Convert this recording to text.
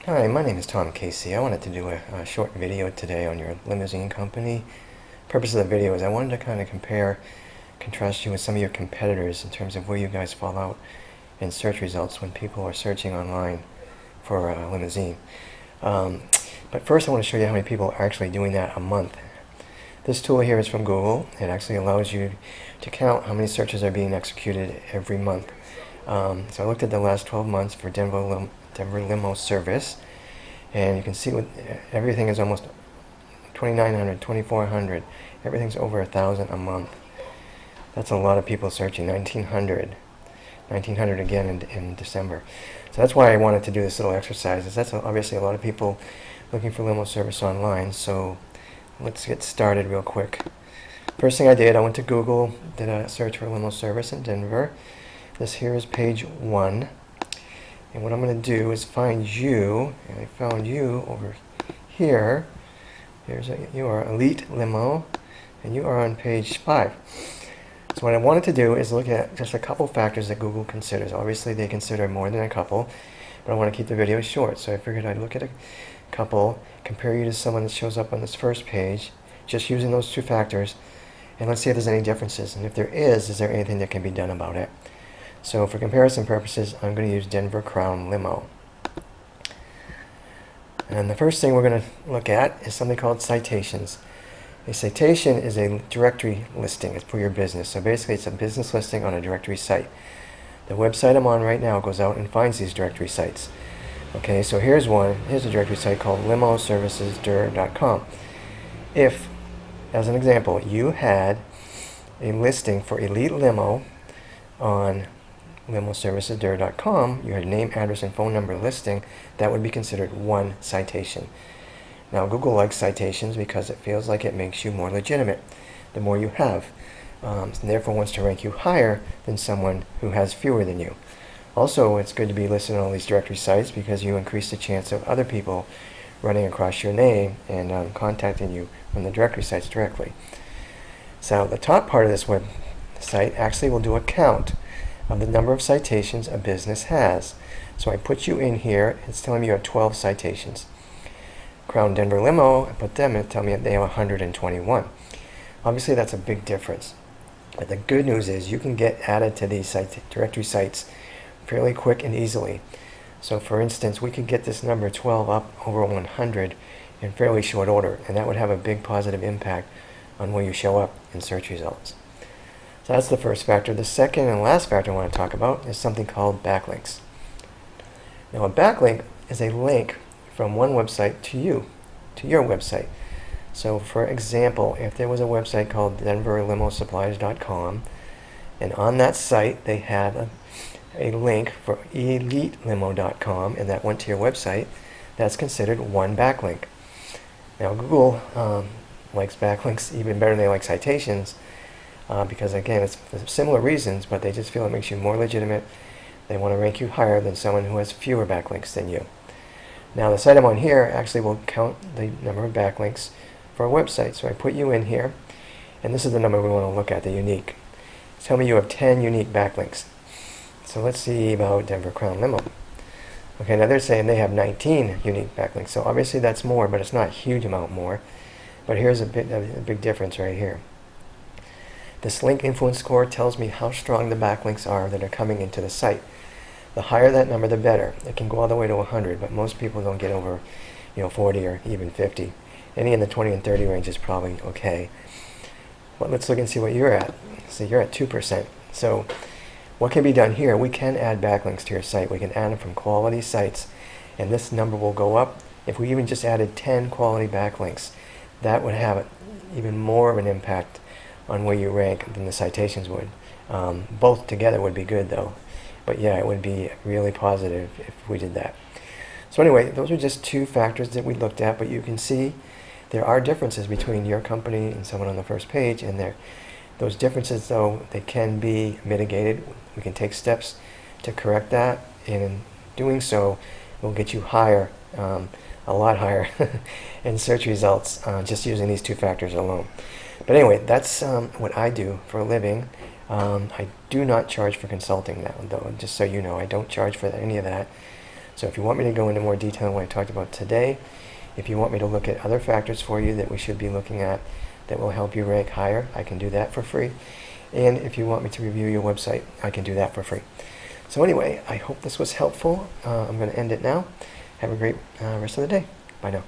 Hi, my name is Tom Casey. I wanted to do a short video today on your limousine company. Purpose of the video is I wanted to kind of contrast you with some of your competitors in terms of where you guys fall out in search results when people are searching online for a limousine. But first I want to show you how many people are actually doing that a month. This tool here is from Google. It actually allows you to count how many searches are being executed every month. So I looked at the last 12 months for Denver Limo service, and you can see everything is almost 2,900, 2,400. Everything's over 1,000 a month. That's a lot of people searching. 1,900 again in December. So that's why I wanted to do this little exercise. That's obviously a lot of people looking for limo service online. So let's get started real quick. First thing I did, I went to Google, did a search for limo service in Denver. This here is page 1. And what I'm going to do is find you, and I found you over here. You are Eleet Limo, and you are on page 5. So what I wanted to do is look at just a couple factors that Google considers. Obviously they consider more than a couple, but I want to keep the video short. So I figured I'd look at a couple, compare you to someone that shows up on this first page, just using those two factors, and let's see if there's any differences. And if there is there anything that can be done about it? So for comparison purposes, I'm going to use Denver Crown Limo. And the first thing we're going to look at is something called citations. A citation is a directory listing. It's for your business. So basically it's a business listing on a directory site. The website I'm on right now goes out and finds these directory sites. Okay, so here's one. Here's a directory site called limoservicesdir.com. If, as an example, you had a listing for Eleet Limo on limoservicesdir.com, you had a name, address, and phone number listing, that would be considered one citation. Now Google likes citations because it feels like it makes you more legitimate the more you have, and therefore wants to rank you higher than someone who has fewer than you. Also, it's good to be listed on all these directory sites because you increase the chance of other people running across your name and contacting you from the directory sites directly. So the top part of this website actually will do a count of the number of citations a business has. So I put you in here. It's telling me you have 12 citations. Crown Denver Limo, I put them in, tell me they have 121. Obviously that's a big difference. But the good news is you can get added to these directory sites fairly quick and easily. So for instance, we could get this number 12 up over 100 in fairly short order, and that would have a big positive impact on where you show up in search results. So that's the first factor. The second and last factor I want to talk about is something called backlinks. Now a backlink is a link from one website to your website. So for example, if there was a website called denverlimosupplies.com, and on that site they had a link for eleetlimo.com, and that went to your website, that's considered one backlink. Now Google likes backlinks even better than they like citations, because again, it's for similar reasons, but they just feel it makes you more legitimate. They want to rank you higher than someone who has fewer backlinks than you. Now the site I'm on here actually will count the number of backlinks for a website. So I put you in here, and this is the number we want to look at, the unique. Tell me you have 10 unique backlinks. So let's see about Denver Crown Limo. Okay, now they're saying they have 19 unique backlinks. So obviously that's more, but it's not a huge amount more. But here's a big difference right here. This link influence score tells me how strong the backlinks are that are coming into the site. The higher that number, the better. It can go all the way to 100, but most people don't get over 40 or even 50. Any in the 20 and 30 range is probably okay. But let's look and see what you're at. So you're at 2%. So what can be done here? We can add backlinks to your site. We can add them from quality sites, and this number will go up. If we even just added 10 quality backlinks, that would have even more of an impact on where you rank than the citations would. Both together would be good though. But yeah, it would be really positive if we did that. So anyway, those are just two factors that we looked at, but you can see there are differences between your company and someone on the first page, and those differences though, they can be mitigated. We can take steps to correct that, and in doing so, we'll get you higher, a lot higher in search results just using these two factors alone. But anyway, that's what I do for a living. I do not charge for consulting now, though, just so you know. I don't charge for any of that. So if you want me to go into more detail on what I talked about today, if you want me to look at other factors for you that we should be looking at that will help you rank higher, I can do that for free. And if you want me to review your website, I can do that for free. So anyway, I hope this was helpful. I'm going to end it now. Have a great rest of the day. Bye now.